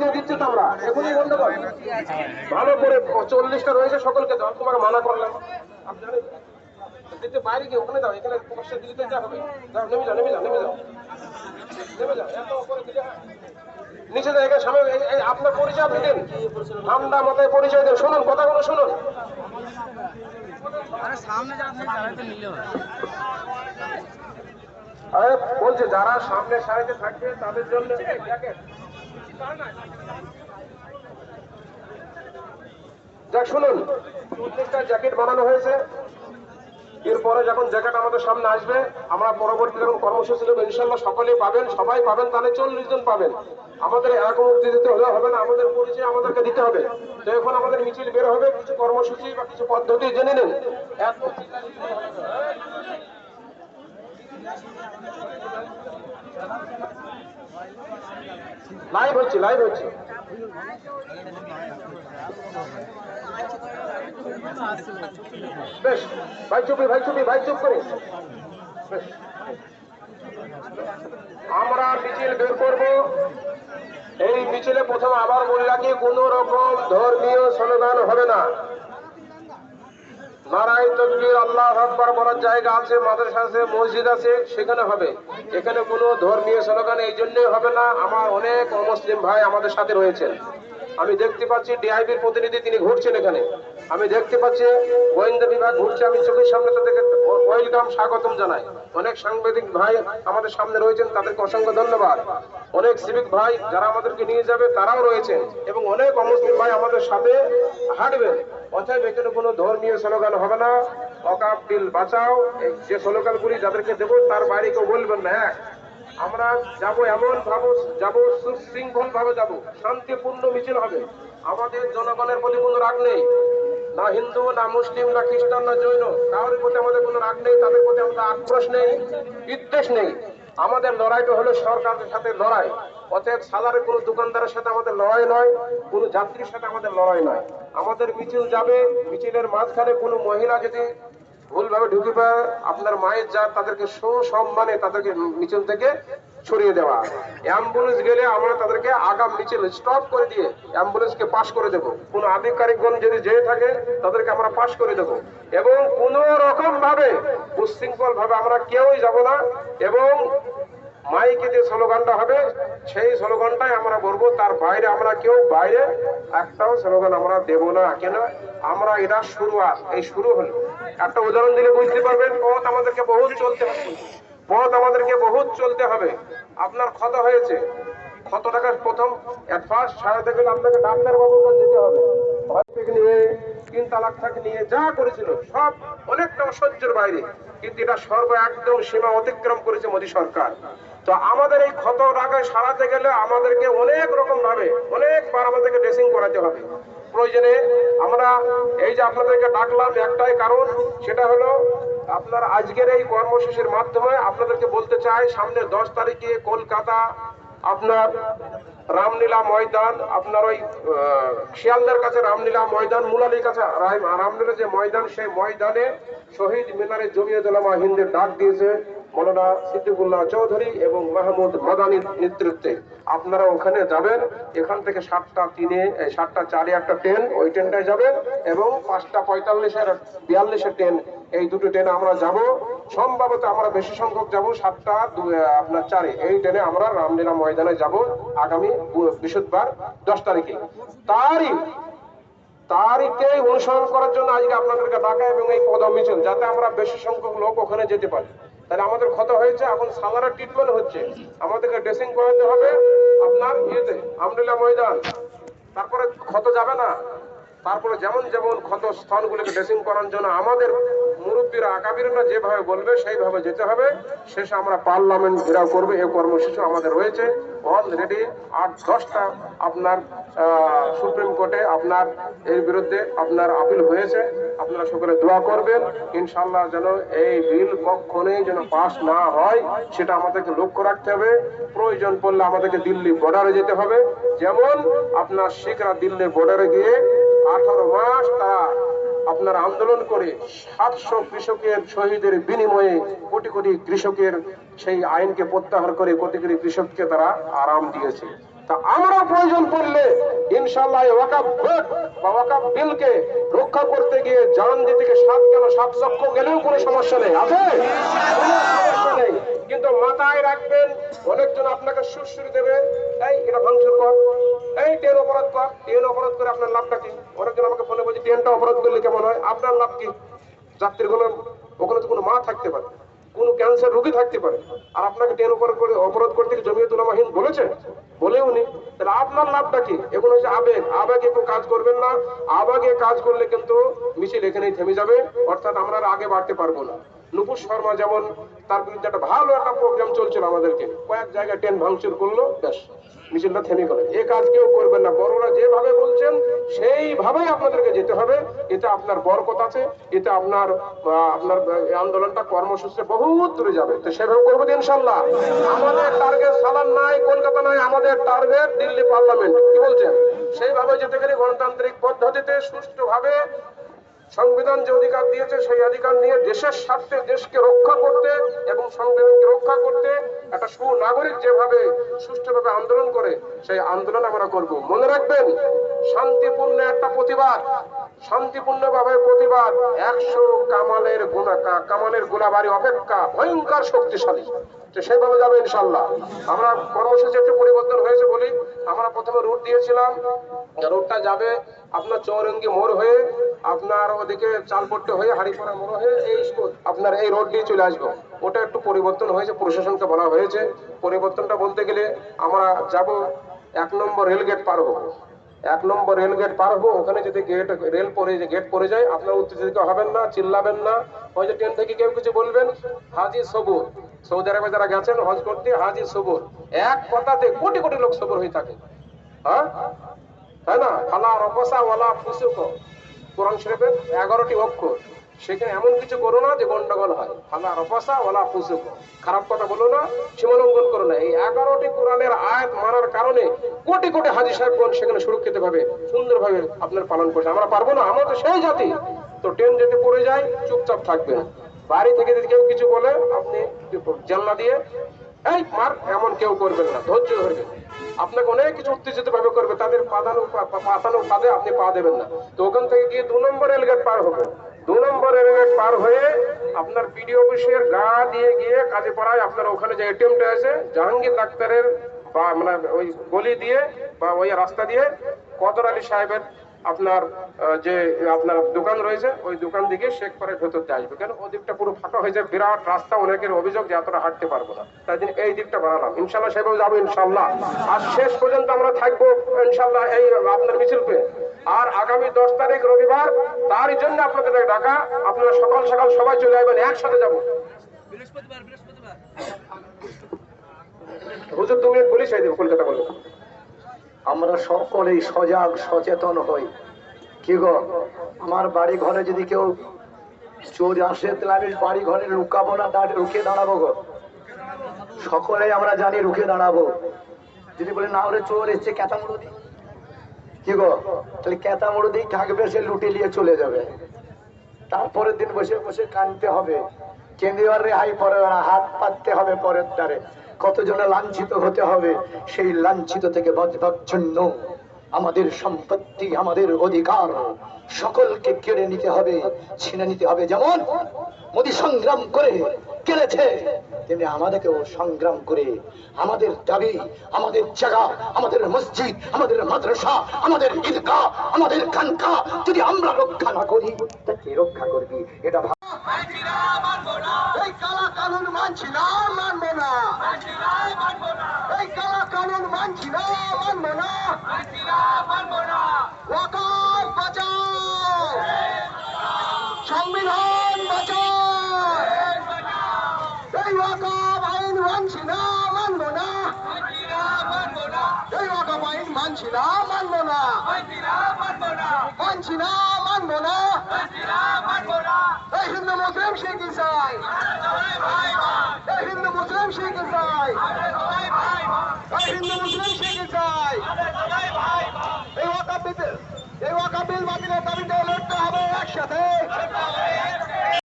পরিচয় দিচ্ছি তো আমরা এখনই বন্ধ কর ভালো করে 40টা রয়েছে সকলকে দাও তোমাকে মানা করলাম আপনি জানেন দিতে বাইরে গিয়ে ওখানে দাও এখানে প্রকাশ্যে দিতে যা হবে যাও নেমে যাও এত করে দিলে নিচে জায়গায় সামনে আপনার পরিচয় আপনি দেন ঠান্ডা মাথায় পরিচয় দেন শুনুন কথাগুলো শুনুন আরে বলছে যারা সামনে সারিতে থাকবে তাদের জন্য যাক শুনুন 40টা জ্যাকেট বানানো হয়েছে এরপরে যখন জ্যাকেট আমাদের সামনে আসবে আমরা পরবর্তী যখন কর্মসূচি দেবো ইনশাল্লাহ সকলেই পাবেন সবাই পাবেন তাহলে 40 জন পাবেন আমাদের এরকম মুক্তি দিতে হলে হবে না আমাদের পরিচয় আমাদেরকে দিতে হবে তো এখন আমাদের মিছিল বের হবে কিছু কর্মসূচি বা কিছু পদ্ধতি জেনে নিন লাইভ হচ্ছে বেশ ভাই চুপ করে আমরা মিছিল বের করব এই মিছিলে প্রথম আবার বলে রাখি কোন রকম ধর্মীয় স্লোগান হবে না নারায়ে তাকবীর আল্লাহু আকবার বলার জায়গা আছে মাদ্রাসা আছে মসজিদ আছে সেখানে হবে এখানে কোনো ধর্মীয় স্লোগান এই জন্যই হবে না আমার অনেক অমুসলিম ভাই আমাদের সাথে রয়েছেন আমি দেখতে পাচ্ছি ডিআইবির প্রতিনিধি তিনি ঘুরছেন এখানে আমি দেখতে পাচ্ছি গোয়েন্দা বিভাগ ঘুরছে আমি চোখের সামনে তাদেরকে ওয়েলকাম স্বাগতম জানাই অনেক সাংবাদিক ভাই আমাদের সামনে রয়েছেন তাদেরকে অসংখ্য ধন্যবাদ অনেক সিভিক ভাই যারা আমাদেরকে নিয়ে যাবে তারাও রয়েছেন এবং অনেক অমুসলিম ভাই আমাদের সাথে হাঁটবেন অতএব এখানে কোনো ধর্মীয় স্লোগান হবে না ওয়াকফ বিল বাঁচাও যে স্লোগানগুলি যাদেরকে দেবো তার বাইরে কেউ বলবেন না আমরা যাব এমন ভাবে যাব সুশৃঙ্খল ভাবে যাব শান্তিপূর্ণ মিছিল হবে আমাদের জনগণের প্রতি কোনো রাগ নেই না হিন্দু না মুসলিম না খ্রিস্টান না জৈন কারোর প্রতি আমাদের কোনো রাগ নেই তাদের প্রতি আমাদের আক্রোশ নেই বিদ্বেষ নেই আমাদের লড়াইটা হলো সরকারের সাথে লড়াই অতএব সাধারণ কোনো দোকানদারের সাথে আমাদের লড়াই নয় কোনো যাত্রীর সাথে আমাদের লড়াই নয় আমাদের মিছিল যাবে মিছিলের মাঝখানে কোনো মহিলা যদি ভুলভাবে ঢুকে পায় আপনার মায়ের যা তাদেরকে সসম্মানে তাদেরকে মিছিল থেকে ছড়িয়ে দেওয়া অ্যাম্বুলেন্স গেলে আমরা তাদেরকে আগাম মিছিল স্টপ করে দিয়ে অ্যাম্বুলেন্সকে পাস করে দেব কোন আধিকারিকগণ যদি যেয়ে থাকে তাদেরকে আমরা পাস করে দেব এবং কোন রকম ভাবে উশৃঙ্খল ভাবে আমরা কেউই যাব না এবং মাইকে যে স্লোগানটা হবে সেই স্লোগানটাই আমরা বলবো তার বাইরে আমরা কেউ বাইরে একটাও স্লোগান আমরা দেব না কেন আমরা এটা শুরুয়াত এই শুরু হলো একটা উদাহরণ দিলে বুঝতে পারবেন পথ আমাদেরকে বহুত চলতে হবে আপনার ক্ষত হয়েছে কত টাকা প্রথম অ্যাডভান্স সারাতে গেলে আপনাকে ডাক্তার বাবুর কাছে যেতে হবে নিয়ে 3 তালাক থেকে নিয়ে যা করেছিল সব অনেকটা অসহ্যের বাইরে কিন্তু এটা একদম সীমা অতিক্রম করেছে মোদী সরকার তো আমাদের এই ক্ষত টাকা সারাতে গেলে আমাদেরকে অনেক রকম ভাবে অনেকবার আমাদেরকে ড্রেসিং করাতে হবে প্রয়োজনে আমরা এই যে আপনাদেরকে ডাকলাম একটাই কারণ সেটা হলো আপনার আজকের এই কর্মসূচির মাধ্যমে আপনাদেরকে বলতে চাই সামনে 10 তারিখে কলকাতা আপনার রামলীলা ময়দান আপনার ওই শিয়ালদার কাছে রামলীলা ময়দান মুলালির কাছে রামলীলা যে ময়দান সেই ময়দানে শহীদ মিনারে জমিয়ত উলামা হিন্দের ডাক দিয়েছে মৌলানা সিদ্দিকুল্লাহ চৌধুরী এবং মাহমুদ মাদানির নেতৃত্বে আপনারা ওখানে যাবেন এখান থেকে 7টা 4 একটা ট্রেন ওই ট্রেনটায় যাবেন এবং 5টা 45 আর 42 ট্রেন এই দুটো ট্রেনে আমরা যাব সম্ভবত আমরা বেশি সংখ্যক যাব 7টা আপনার 4 এই ট্রেনে আমরা রামলীলা ময়দানে যাব আগামী বৃহস্পতিবার 10 তারিখে তারিখে অনুসরণ করার জন্য আজকে আপনাদেরকে ডাকা এবং এই পদ মিছিল যাতে আমরা বেশি সংখ্যক লোক ওখানে যেতে পারি তাহলে আমাদের ক্ষত হয়েছে এখন সাধারণ ট্রিটমেন্ট হচ্ছে আমাদেরকে ড্রেসিং করাতে হবে আপনার ইয়েতে রামলীলা ময়দান তারপরে ক্ষত যাবে না তারপরে যেমন ক্ষত স্থানগুলোকে ড্রেসিং করার জন্য আমাদের মুরব্বীরা আকাবিররা যেভাবে বলবে সেইভাবে যেতে হবে শেষে আমরা পার্লামেন্ট ঘেরাও করবো এই কর্মসূচি আমাদের রয়েছে অলরেডি 8-10টা আপনার সুপ্রিম কোর্টে আপনার এর বিরুদ্ধে আপনার আপিল হয়েছে আপনারা সকলে দোয়া করবেন ইনশাআল্লাহ যেন এই বিল কখনোই যেন পাস না হয় সেটা আমাদেরকে লক্ষ্য রাখতে হবে প্রয়োজন পড়লে আমাদেরকে দিল্লি বর্ডারে যেতে হবে যেমন আপনার শিখরা দিল্লি বর্ডারে গিয়ে 18 মাস তারা আপনার আন্দোলন করে 700 কৃষকের শহীদের বিনিময়ে কোটি কোটি কৃষকের সেই আইনকে প্রত্যাহার করে কোটি কোটি কৃষককে তারা আরাম দিয়েছে তা আমরা প্রয়োজন পড়লে ইনশাআল্লাহ এই ওয়াকফ বোর্ড বা ওয়াকফ বিলকে রক্ষা করতে গিয়ে জান দিতে সাত কেন 7 চক্ষ গেলেও কোনো সমস্যা নেই, আছে কোনো সমস্যা নেই। কিন্তু মাথায় রাখবেন, অনেকজন আপনাকে সুরসুরি দেবে, এই এটা ভাঙচুর কর, এই ট্রেন অপরাধ কর। ট্রেন অপরাধ করে আপনার লাভটা কি? অনেকজন আমাকে ফোনে বলছে ট্রেনটা অপরাধ করলে কেমন হয়, আপনার লাভ কি? যাত্রীগুলো ওখানে তো কোনো মা থাকতে পারে, কোন ক্যান্সার রোগী থাকতে পারে, আর আপনাকে ট্রেন অপরাধ করতে জমিয়তুল উলামা হিন্দ বলেছে? বলেও নি। তাহলে আপনার লাভটা কি? এগুলো হচ্ছে আবেগ। আবেগে একটু কাজ করবেন না। আবেগে কাজ করলে কিন্তু মিছিল এখানেই থেমে যাবে, অর্থাৎ আমরা আর আগে বাড়তে পারবো না। নুপুর শর্মা যেমন, তার বিরুদ্ধে একটা ভালো একটা প্রোগ্রাম চলছিল আমাদেরকে, কয়েক জায়গায় ট্রেন ভাঙচুর করলো, ব্যাস মিছিলটা থেমে গেল। এ কাজ কেউ করবেন না। বড়রা যেভাবে বলছেন সেইভাবেই আপনাদেরকে যেতে হবে। এতে আপনার বরকত আছে, এতে আপনার আপনার আন্দোলনটা কর্মসূচিতে বহুত দূরে যাবে। তো সেভাবে করবো ইনশাল্লাহ। আমাদের টার্গেট সালান নাই, কলকাতা নাই, আমাদের টার্গেট দিল্লি পার্লামেন্ট। কি বলছেন? সেইভাবে যেতে গেলে গণতান্ত্রিক পদ্ধতিতে সুষ্ঠুভাবে সংবিধান যে অধিকার দিয়েছে সেই অধিকার নিয়ে দেশের স্বার্থে দেশকে রক্ষা করতে এবং সংবিধানকে রক্ষা করতে একটা সুনাগরিক যেভাবে সুষ্ঠুভাবে আন্দোলন করে সেই আন্দোলন আমরা করব। মনে রাখবেন, শান্তিপূর্ণ একটা প্রতিবাদ, শান্তিপূর্ণ ভাবে প্রতিবাদ 100 কামালের গোলাবারি অপেক্ষা ভয়ঙ্কর শক্তিশালী। সেভাবে যাবে ইনশাল্লাহ। আমরা কর্মসূচি একটু পরিবর্তন হয়েছে বলি, আমরা প্রথমে রুট দিয়েছিলাম, রুটটা যাবে আপনার চৌরঙ্গি মোড় হয়ে, আপনার ওদিকে চালপট্টি হয়ে, হাড়িপাড়া মোড় হয়ে এই আপনার এই রোড দিয়ে চলে আসবো। ওটা একটু পরিবর্তন হয়েছে, প্রশাসনকে বলা হয়েছে। পরিবর্তনটা বলতে গেলে আমরা যাব 1 নম্বর রেলগেট পার হবো। 1 নম্বর রেলগেট পার হবো, ওখানে যদি গেট পড়ে যায়, আপনার উত্তেজিত হবেন না, চিল্লাবেন না। ওই যে ট্রেন থেকে কেউ কিছু বলবেন, হাজি সবুর, সৌদি আরবে যারা গেছেন হজ করতে, হাজি সবুর, এক কথাতে কোটি কোটি লোক সবুর হয়ে থাকে। হ্যাঁ, তাই না? ফালা রফসা ওয়ালা ফুসুক, কোরআন শরীফের 11টি অক্ষর। সেখানে এমন কিছু করো না যে গন্ডগোল হয়। ফালা রফসা ওয়ালা ফুসুক, খারাপ কথা বলো না, সীমালঙ্ঘন করো না। এই 11টি কোরআনের আয়াত মানার কারণে কোটি কোটি হাজী সাহেবগণ সেখানে সুরক্ষিত ভাবে সুন্দরভাবে আপনার পালন করছে। আমরা পারবো না? আমরা তো সেই জাতি। তো ট্রেন যেতে পড়ে যায়, চুপচাপ থাকবেন। বাড়ি থেকে যদি কেউ কিছু বলে, আপনি জানলা দিয়ে এই মার এমন কেউ করবেন না, ধৈর্য ধরবেন। আপনাকে অনেক কিছু উত্তেজিত ভাবে করবে, তাদের পাতানো পাদে আপনি পা দেবেন না। তো ওখান থেকে গিয়ে 2 নম্বর রেলগেট পার হবে। 2 নম্বর রেলগেট পার হয়ে আপনার বিডিও অফিসের গা দিয়ে গিয়ে কাজীপাড়ায় আপনার ওখানে যে এটিএমটা আছে, জাহাঙ্গীর ডাক্তারের বা মানে ওই গলি দিয়ে বা ওই রাস্তা দিয়ে কদর আলী সাহেবের আপনার যে আপনার দোকান রয়েছে, ওই দোকান দিকে শেখ পাড়ার ভেতরতে আসবে। কেন? ওই দিকটা পুরো ফাঁকা হয়ে যায়, বিরাট রাস্তা, অনেকের অভিযোগ যে এতটা হাঁটতে পারবো না, তাই জন্য এই দিকটা বাড়ালাম। ইনশাল্লাহ সেভাবে যাবো ইনশাল্লাহ। আর শেষ পর্যন্ত আমরা থাকবো ইনশাল্লাহ এই আপনার মিছিল পেয়ে। আর আগামী 10 তারিখ রবিবার, তার জন্য আপনাদের ডাকা। আপনারা সকাল সকাল সবাই চলে আসবেন, একসাথে যাবো। হুজুর 2 মিনিট বলি, সেই দেবো কলকাতা বলবো। আমরা সকলেই সজাগ সচেতন হই। কি গো, আমার বাড়ি ঘরে যদি কেউ চোর আসে, তাহলে আমি বাড়ি ঘরে লুকাবো না, রুখে দাঁড়াবো গো। সকলেই আমরা জানি রুখে দাঁড়াবো। যদি বলে না হলে চোর এসছে, ক্যাতা মুড়ো দিই, কি গো, তাহলে ক্যাতা মুড়ো দিই থাকবে, সে লুটে নিয়ে চলে যাবে। তারপরের দিন বসে বসে কাঁদতে হবে, কেঁদে আর রেহাই পড়ে না, হাত পাততে হবে পরের দ্বারে। কতজনে লাঞ্ছিত হতে হবে, সেই লাঞ্ছিত থেকে বাঁচবার জন্য আমাদের সম্পত্তি, আমাদের অধিকার সকলকে কেড়ে নিতে হবে, ছিনে নিতে হবে। যেমন মোদী সংগ্রাম করে কেড়েছে, তেমনি আমাদেরকেও সংগ্রাম করে আমাদের দাবি, আমাদের জায়গা, আমাদের মসজিদ, আমাদের মাদ্রাসা, আমাদের ঈদগাহ, আমাদের খানকা যদি আমরা রক্ষা না করি, তা কে রক্ষা করবি? এটা এই কালা কানুন মানছি না, মানবো না। এই কালা কানুন মানছি না, মানবো না। ওয়াকফ বাঁচাও, সংবিধান বাঁচাও। এই ওয়াকফ আইন মানছি না, মানবো না। এই ওয়াকফ আইন মানছি না, মানবো না। মানছি না, মানবো না। এই হিন্দু মুসলিম শিখ ইসাই, এই হিন্দু মুসলিম শিখ ইসাই, এই হিন্দু মুসলিম শিখ ইসাই। এই ওয়াকফ বিল বাতিলের দাবিতে লড়তে হবে একসাথে।